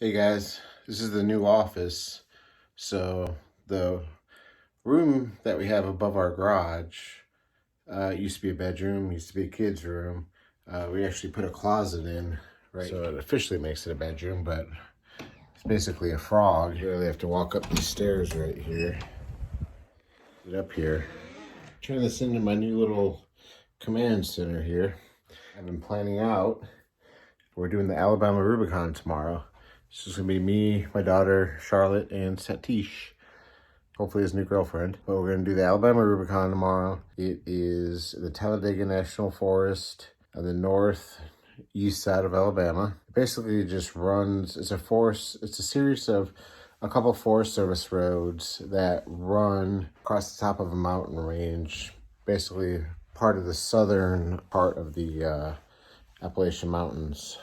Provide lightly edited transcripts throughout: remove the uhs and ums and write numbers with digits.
Hey guys, this is the new office. So the room that we have above our garage used to be a bedroom, used to be a kid's room. We actually put a closet in, right? So it officially makes it a bedroom, but it's basically a frog. You really have to walk up these stairs right here. Get up here. Turn this into my new little command center here. I've been planning out. We're doing the Alabama Rubicon tomorrow. This is gonna be me, my daughter, Charlotte, and Satish. Hopefully his new girlfriend. But we're gonna do the Alabama Rubicon tomorrow. It is the Talladega National Forest on the northeast side of Alabama. Basically, it just runs, it's a series of a couple Forest Service roads that run across the top of a mountain range. Basically, part of the southern part of the Appalachian Mountains.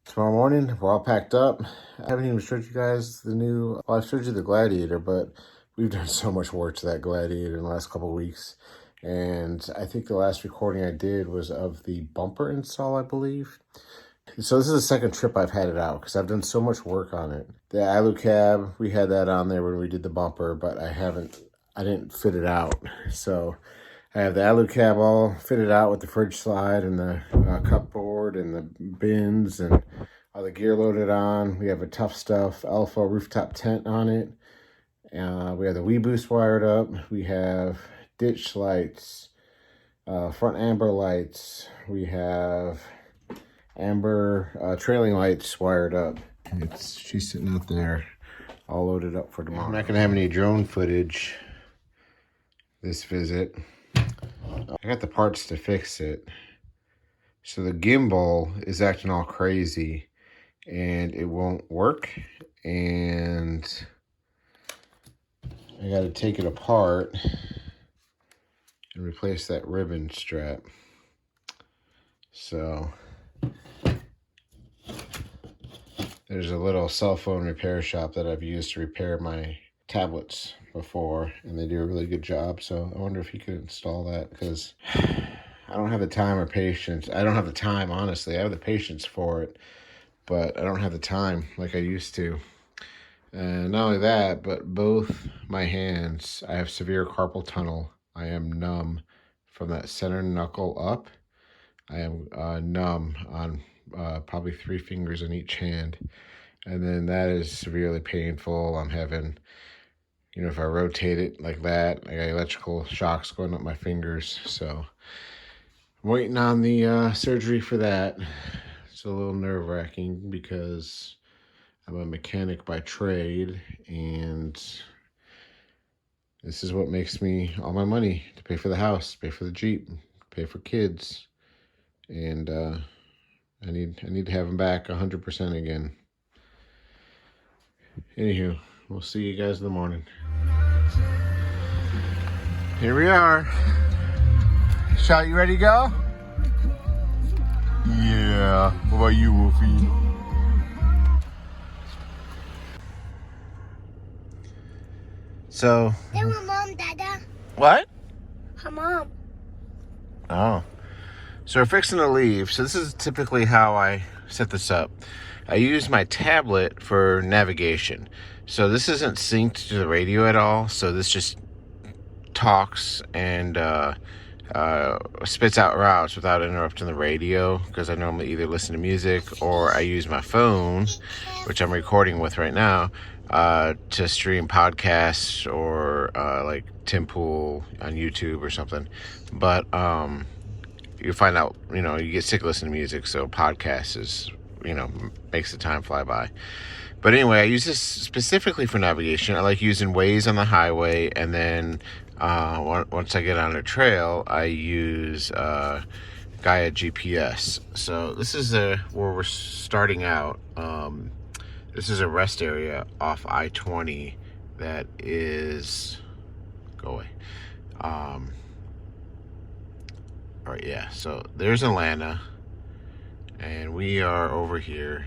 Tomorrow morning, we're all packed up. I haven't even showed you guys I've showed you the Gladiator, but we've done so much work to that Gladiator in the last couple of weeks. And I think the last recording I did was of the bumper install, I believe. So this is the second trip I've had it out because I've done so much work on it. The Alucab, we had that on there when we did the bumper, but I didn't fit it out. So I have the Alucab all fitted out with the fridge slide and the cupboard and the bins and all the gear loaded on. We have a Tough Stuff Alpha rooftop tent on it. We have the WeBoost wired up. We have ditch lights, front amber lights. We have amber trailing lights wired up. She's sitting out there all loaded up for tomorrow. I'm not going to have any drone footage this visit. I got the parts to fix it. So the gimbal is acting all crazy and it won't work. And I got to take it apart and replace that ribbon strap. So there's a little cell phone repair shop that I've used to repair my tablets before, and they do a really good job. So I wonder if he could install that, because I don't have the time or patience. I don't have the time, honestly. I have the patience for it, but I don't have the time like I used to. And not only that, but both my hands, I have severe carpal tunnel. I am numb from that center knuckle up. I am numb on probably 3 fingers in each hand. And then that is severely painful. I'm having, if I rotate it like that, I got electrical shocks going up my fingers. So I'm waiting on the surgery for that. It's a little nerve-wracking because I'm a mechanic by trade, and this is what makes me all my money to pay for the house, pay for the Jeep, pay for kids. And I need to have them back 100% again. Anywho, we'll see you guys in the morning. Here we are. Shot, you ready to go? Yeah. What about you, Wolfie? So. Hey, my mom, Dada. What? Her mom. Oh. So we're fixing to leave. So this is typically how I set this up. I use my tablet for navigation. So this isn't synced to the radio at all. So this just talks and spits out routes without interrupting the radio, because I normally either listen to music or I use my phone, which I'm recording with right now, to stream podcasts or like Tim Pool on YouTube or something. But you find out, you get sick of listening to music, so podcasts is, makes the time fly by. But anyway, I use this specifically for navigation. I like using Waze on the highway, and then once I get on a trail, I use Gaia GPS. So this is where we're starting out. This is a rest area off I-20 that is... Go away. All right, yeah. So there's Atlanta, and we are over here.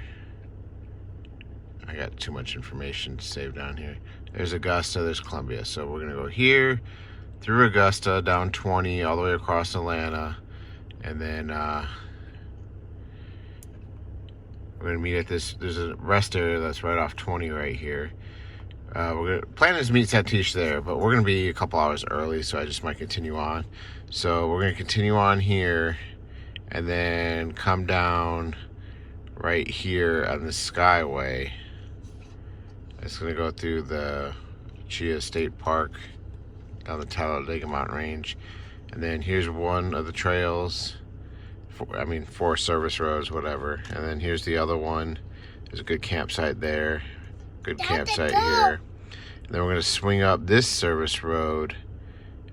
I got too much information saved down here. There's Augusta, there's Columbia. So we're gonna go here, through Augusta, down 20, all the way across Atlanta, and then We're gonna meet at this. There's a rest area that's right off 20 right here. We're gonna plan is meet Satish there, but we're gonna be a couple hours early, so I just might continue on. So we're gonna continue on here, and then come down right here on the Skyway. It's gonna go through the Chia State Park, down the Talladega Mountain Range, and then here's one of the trails. Four service roads, whatever. And then here's the other one. There's a good campsite there. Good campsite here. And then we're gonna swing up this service road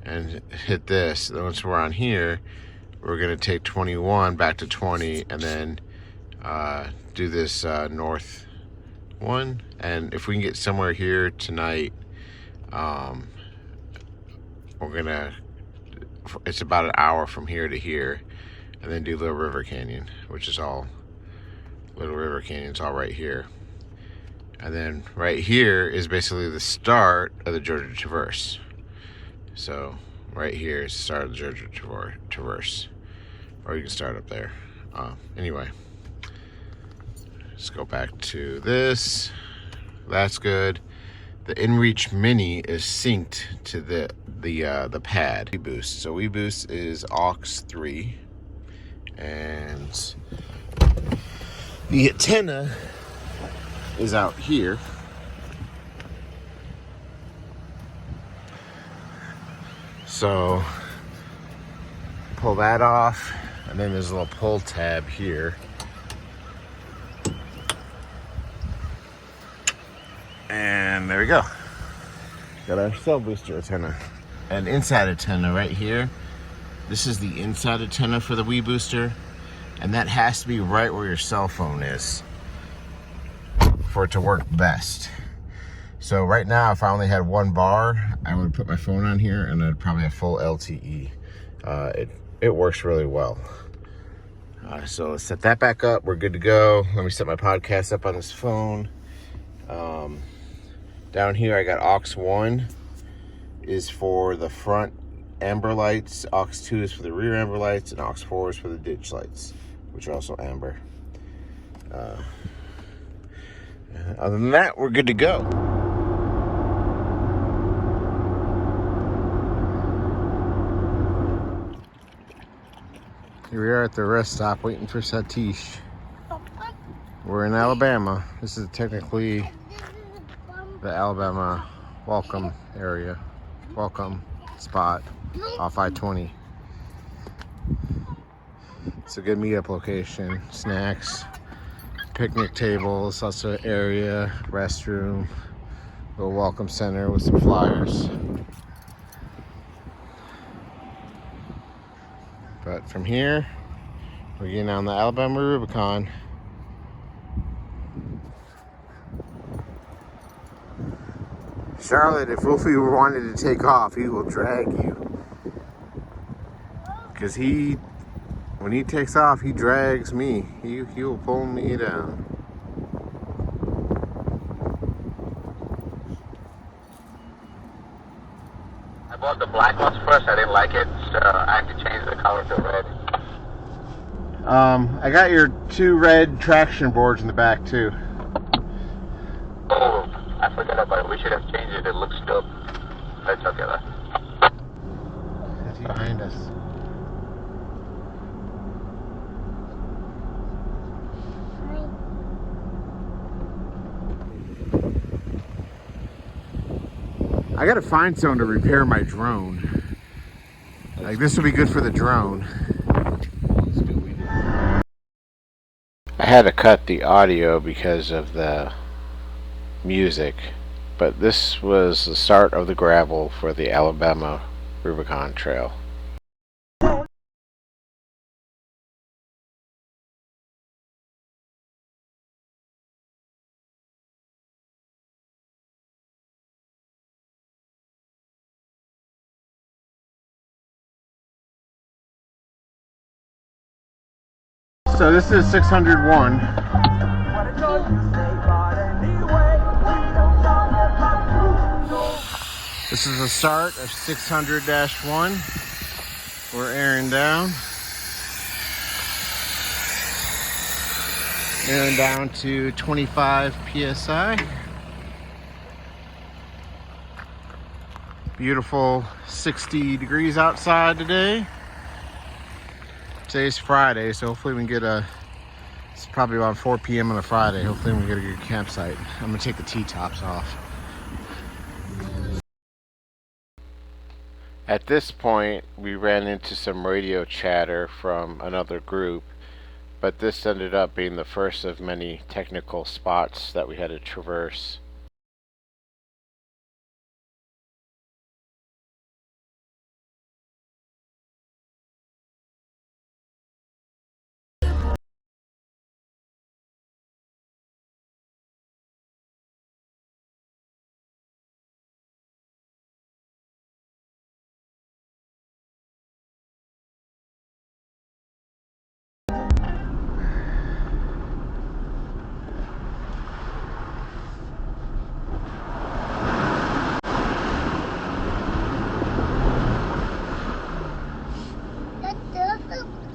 and hit this. Then once we're on here, we're gonna take 21 back to 20 and then do this north one. And if we can get somewhere here tonight, it's about an hour from here to here. And then do Little River Canyon, which is all, Little River Canyon's all right here. And then right here is basically the start of the Georgia Traverse. So right here is the start of the Georgia Traverse. Or you can start up there. Anyway, let's go back to this. That's good. The InReach Mini is synced to the pad. WeBoost. So WeBoost is aux 3. And the antenna is out here. So pull that off, and then there's a little pull tab here. And there we go. Got our cell booster antenna. An inside antenna right here. This is the inside antenna for the WeBooster, and that has to be right where your cell phone is for it to work best. So right now, if I only had one bar, I would put my phone on here and I'd probably have full LTE. It works really well. So let's set that back up. We're good to go. Let me set my podcast up on this phone. Down here, I got aux 1 is for the front amber lights, aux 2 is for the rear amber lights, and aux 4 is for the ditch lights, which are also amber. Other than that, we're good to go. Here we are at the rest stop waiting for Satish. We're in Alabama. This is technically the Alabama welcome area, welcome spot off I-20. It's a good meetup location. Snacks, picnic tables, lots of area, restroom, little welcome center with some flyers. But from here, we're getting on the Alabama Rubicon. Charlotte, if Wolfie wanted to take off, he will drag you. Because when he takes off, he drags me. He will pull me down. I bought the black ones first. I didn't like it, so I had to change the color to red. I got your 2 red traction boards in the back too. Oh, I forgot about it. We should have changed it. It looks dope. Let's look at that. That's behind us. I gotta find someone to repair my drone. Like, this would be good for the drone. I had to cut the audio because of the music, but this was the start of the gravel for the Alabama Rubicon Trail. So this is 601. This is the start of 600-1. We're airing down. And down to 25 psi. Beautiful 60 degrees outside today. Today's Friday, so hopefully we can get it's probably about 4 p.m. on a Friday. Hopefully we can get a good campsite. I'm gonna take the T-tops off. At this point, we ran into some radio chatter from another group, but this ended up being the first of many technical spots that we had to traverse.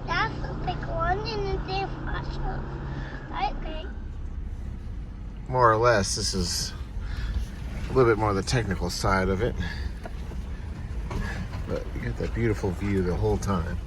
That's a big one and a big fossil. Okay. More or less, this is a little bit more the technical side of it. But you get that beautiful view the whole time.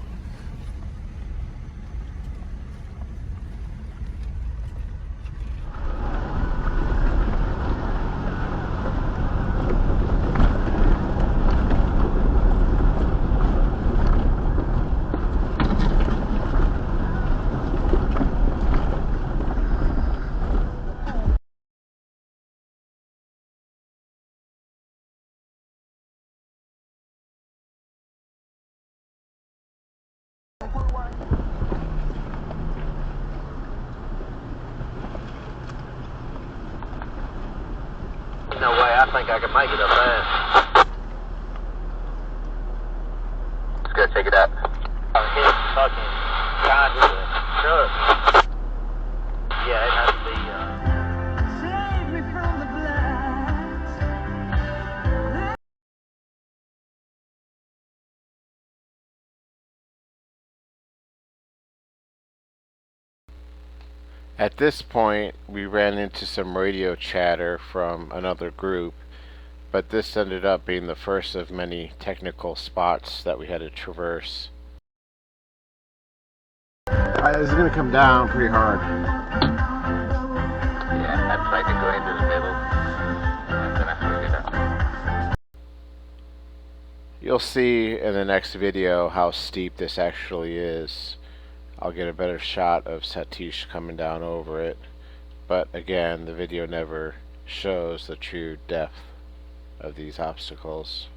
No way, I think I can make it up there. It's good, take it out. His fucking guy with a truck. Yeah, it has to be, Save me from the blast. At this point, we ran into some radio chatter from another group, but this ended up being the first of many technical spots that we had to traverse. Alright, this is going to come down pretty hard. yeah, that's like to go into the middle. And then I swing it up. You'll see in the next video how steep this actually is. I'll get a better shot of Satish coming down over it, but again, the video never shows the true depth of these obstacles.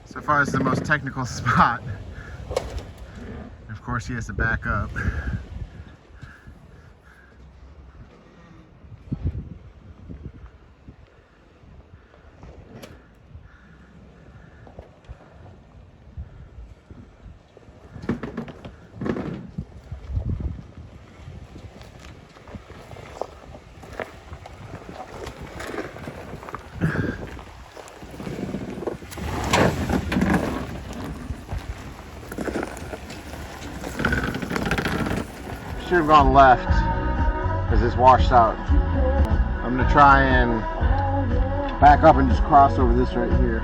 So far, it's the most technical spot. Of course, he has to back up. Should have gone left because it's washed out. I'm gonna try and back up and just cross over this right here.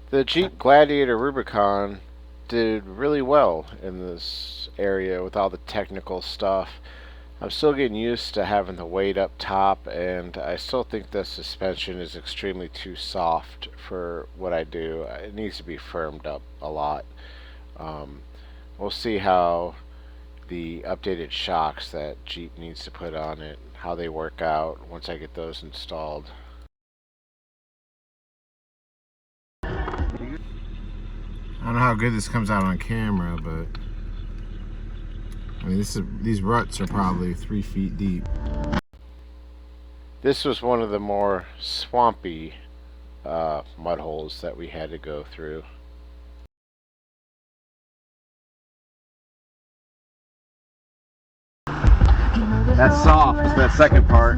The Jeep Gladiator Rubicon did really well in this area with all the technical stuff. I'm still getting used to having the weight up top, and I still think the suspension is extremely too soft for what I do. It needs to be firmed up a lot. We'll see how the updated shocks that Jeep needs to put on it, how they work out once I get those installed. I don't know how good this comes out on camera, but I mean, these ruts are probably 3 feet deep. This was one of the more swampy mud holes that we had to go through. That's soft, that second part.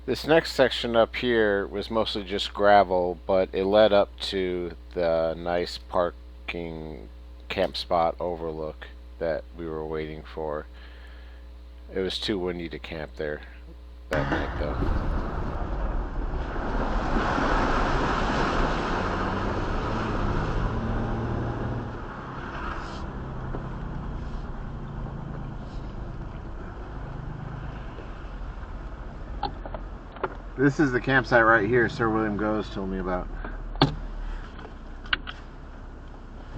This next section up here was mostly just gravel, but it led up to the nice parking camp spot overlook that we were waiting for. It was too windy to camp there that night though. This is the campsite right here Sir William Goes told me about.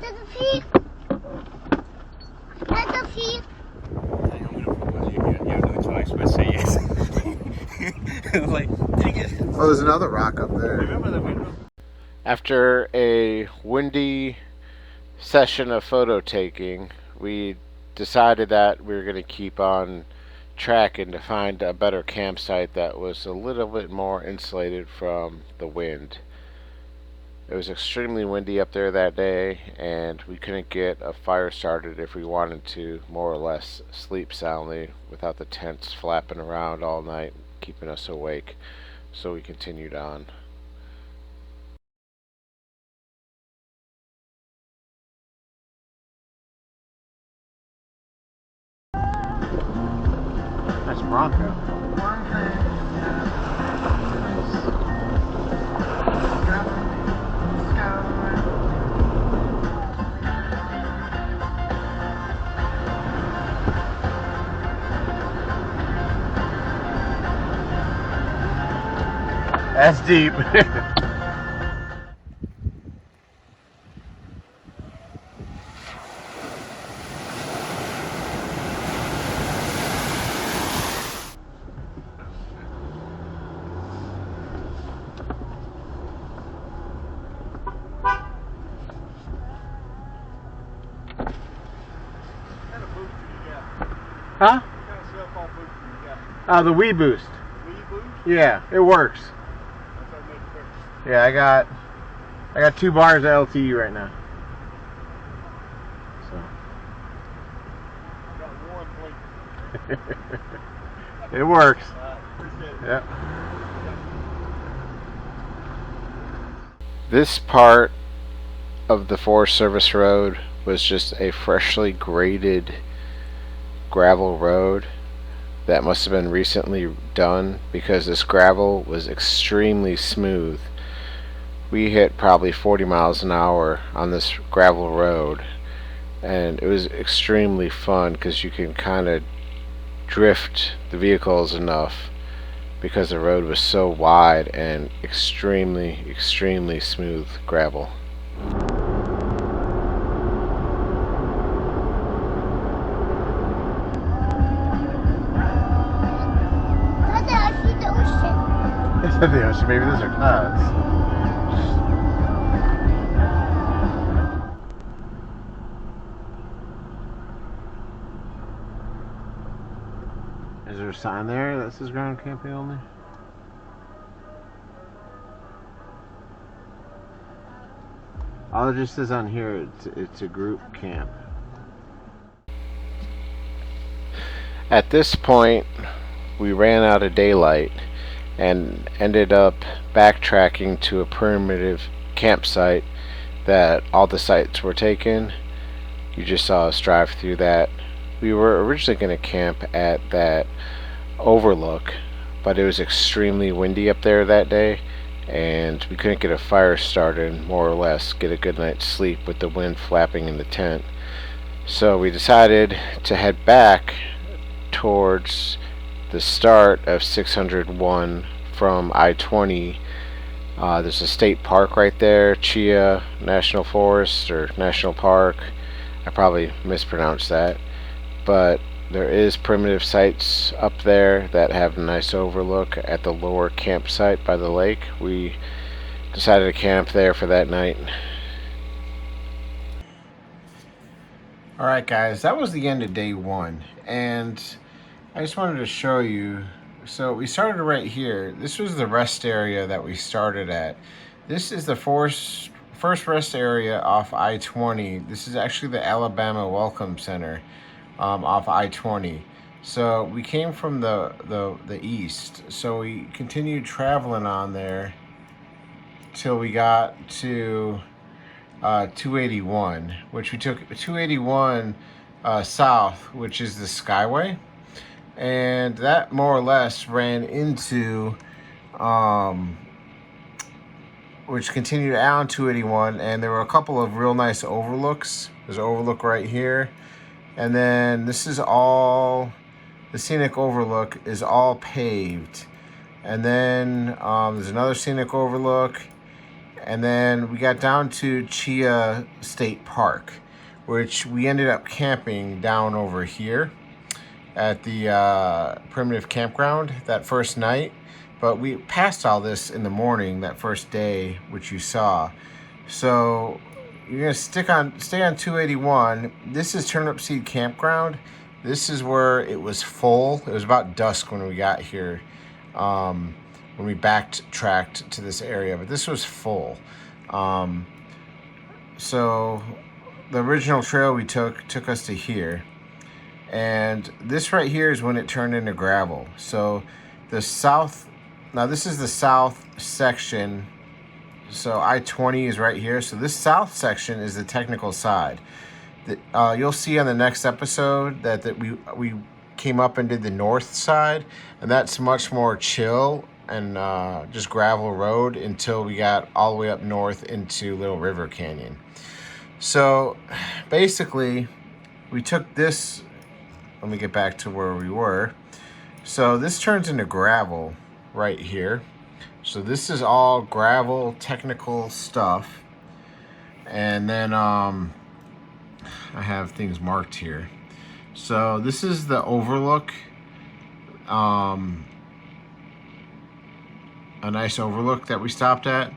That's a feet. That's a feet. You have no choice but say yes. Like, dang it. Oh, there's another rock up there. Remember the window? After a windy session of photo taking, we decided that we were going to keep on track and to find a better campsite that was a little bit more insulated from the wind. It was extremely windy up there that day, and we couldn't get a fire started if we wanted to more or less sleep soundly without the tents flapping around all night, keeping us awake. So we continued on. That's Bronco. That's deep. Huh? The Wii Boost. Yeah, it works. Yeah, I got 2 bars of LTE right now. So. It works. Yep. This part of the Forest Service Road was just a freshly graded gravel road that must have been recently done because this gravel was extremely smooth. We hit probably 40 miles an hour on this gravel road, and it was extremely fun because you can kind of drift the vehicles enough because the road was so wide and extremely smooth gravel. That's actually the ocean. It's the ocean. Maybe those are clouds. Is there a sign there that says ground camping only? All it just says on here, it's a group camp. At this point, we ran out of daylight, and ended up backtracking to a primitive campsite that all the sites were taken. You just saw us drive through that. We were originally going to camp at that overlook, but it was extremely windy up there that day, and we couldn't get a fire started, more or less get a good night's sleep with the wind flapping in the tent. So we decided to head back towards the start of 601 from I-20. There's a state park right there, Chia National Forest or National Park. I probably mispronounced that, but there is primitive sites up there that have a nice overlook at the lower campsite by the lake. We decided to camp there for that night. Alright guys, that was the end of day one, and I just wanted to show you. So we started right here. This was the rest area that we started at. This is the first rest area off I-20. This is actually the Alabama Welcome Center off I-20. So we came from the east, so we continued traveling on there till we got to 281, which we took 281 south, which is the Skyway, and that more or less ran into which continued on 281, and there were a couple of real nice overlooks. There's an overlook right here, and then this is all, the scenic overlook is all paved, and then there's another scenic overlook. And then we got down to Chia State Park, which we ended up camping down over here at the primitive campground that first night. But we passed all this in the morning that first day, which you saw. So you're gonna stay on 281. This is Turnip Seed Campground. This is where it was full. It was about dusk when we got here. When we backtracked to this area, but this was full. So the original trail we took us to here, and this right here is when it turned into gravel. So the south, now this is the south section, so I-20 is right here, so this south section is the technical side. You'll see on the next episode that we came up and did the north side, and that's much more chill and just gravel road until we got all the way up north into Little River Canyon. So basically we took this, let me get back to where we were. So this turns into gravel right here. So this is all gravel technical stuff, and then I have things marked here. So this is the overlook, a nice overlook that we stopped at.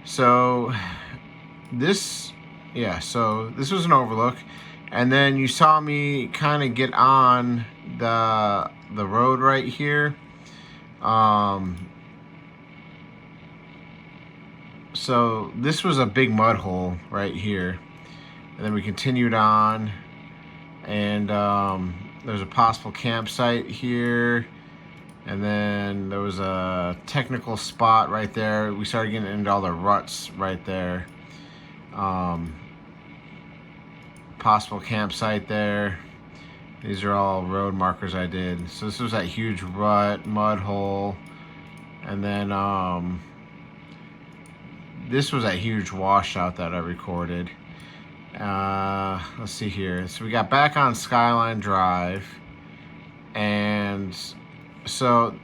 So this, yeah, so this was an overlook, and then you saw me kind of get on the road right here. So this was a big mud hole right here, and then we continued on, and there's a possible campsite here. And then there was a technical spot right there. We started getting into all the ruts right there. Possible campsite there. These are all road markers I did. So this was that huge rut, mud hole. And then this was that huge washout that I recorded. Let's see here. So we got back on Skyline Drive. And so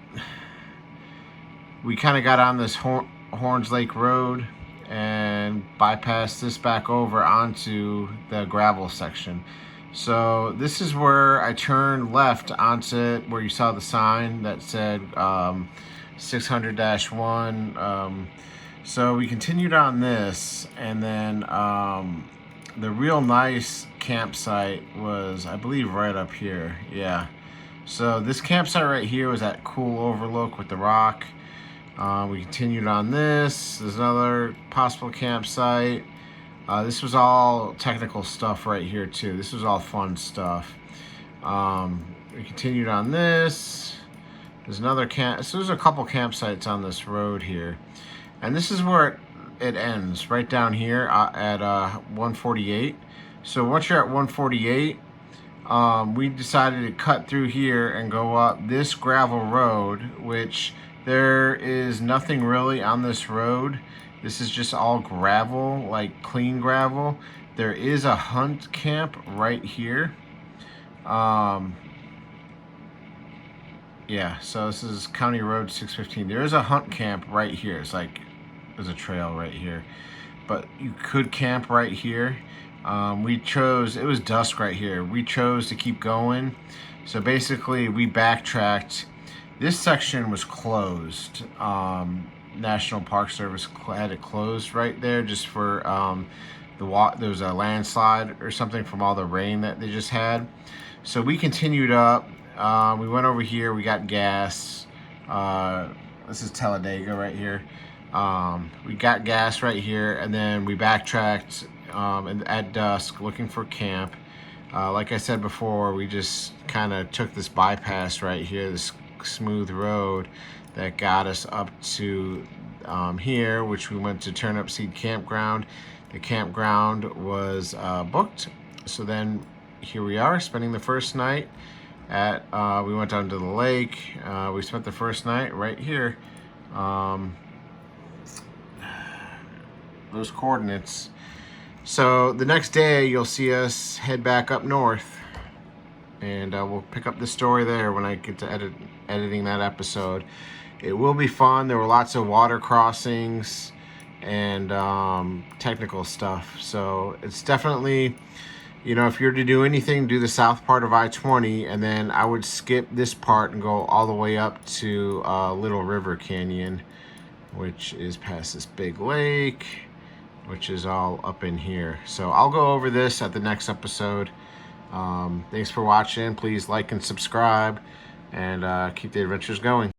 we kind of got on this Horns Lake Road and bypassed this back over onto the gravel section. So this is where I turned left onto where you saw the sign that said 600-1. So we continued on this, and then the real nice campsite was, I believe, right up here. Yeah. So this campsite right here was that cool overlook with the rock. We continued on this. There's another possible campsite. This was all technical stuff right here too. This was all fun stuff. We continued on this. There's another camp. So there's a couple campsites on this road here, and this is where it ends, right down here at 148. So once you're at 148, we decided to cut through here and go up this gravel road, which there is nothing really on this road. This is just all gravel, like clean gravel. There is a hunt camp right here. Yeah, so this is County Road 615. There is a hunt camp right here. It's like there's a trail right here, but you could camp right here. We chose, it was dusk right here. We chose to keep going. So basically we backtracked. This section was closed. National Park Service had it closed right there just for there was a landslide or something from all the rain that they just had. So we continued up. We went over here, we got gas. This is Talladega right here. We got gas right here, and then we backtracked at dusk looking for camp. Like I said before, we just kind of took this bypass right here, this smooth road that got us up to here, which we went to Turnipseed Campground. The campground was booked, so then here we are spending the first night at we went down to the lake. We spent the first night right here. Those coordinates. So the next day you'll see us head back up north, and we'll pick up the story there when I get to editing that episode. It will be fun. There were lots of water crossings and technical stuff, so it's definitely, you know, if you're to do anything, do the south part of I-20, and then I would skip this part and go all the way up to Little River Canyon, which is past this big lake, which is all up in here. So I'll go over this at the next episode. Thanks for watching. Please like and subscribe, and keep the adventures going.